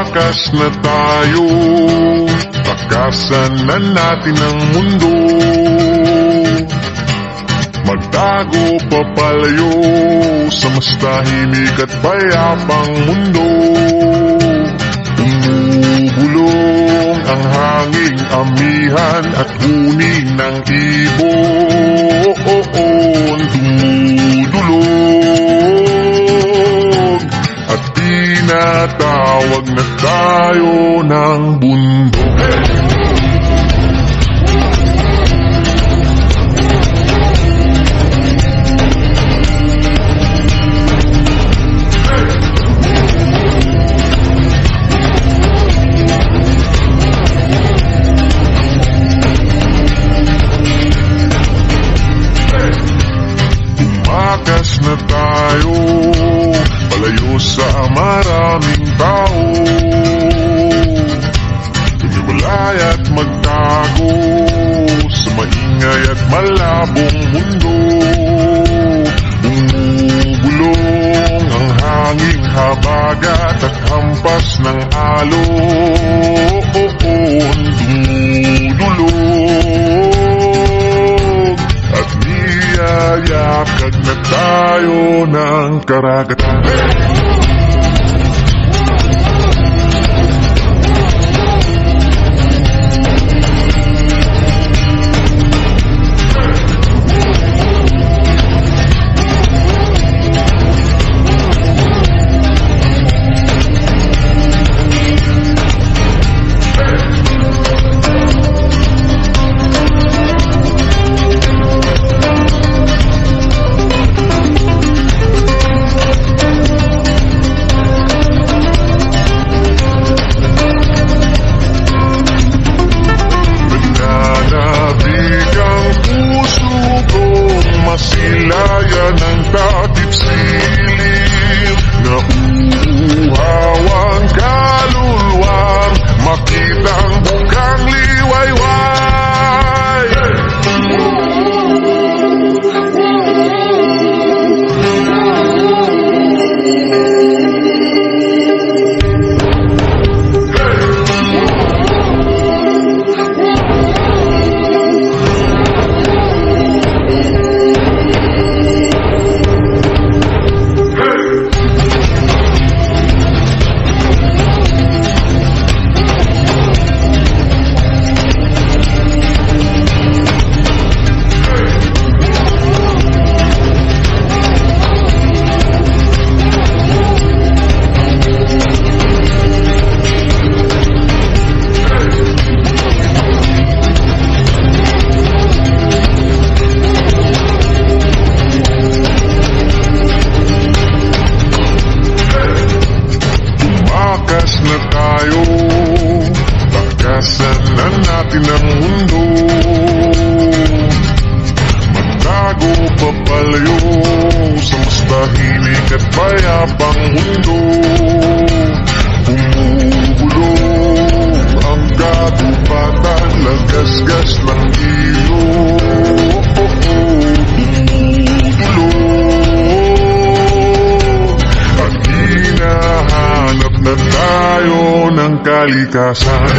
Tumakas na tayo, takasan na natin ang mundo. Magtago papalayo sa mas tahimik at payapang mundo. Umubulong ang hanging amihan at huni ng ibon. Dumudulog at tinatawag na tayo ng bundok. Tumakas na tayo, palayo sa maraming tao. Tumiwalay at magtago sa maingay at malabong mundo. Bumubulong ang hanging habagat at hampas ng alon. Dumudulog at niyayakag na tayo ng karagatan. Masilayan ng takip silim na uuhawang kaluluwang makitang bukang liwayway. Tumakas na tayo, takasan na natin ang mundo. Magtago papalayo sa mas tahimik at payapang mundo. Bumubulong ang katupatan, lagasgas ng ilog. Dumudulog at hinahanap na tayo ng kalikasan.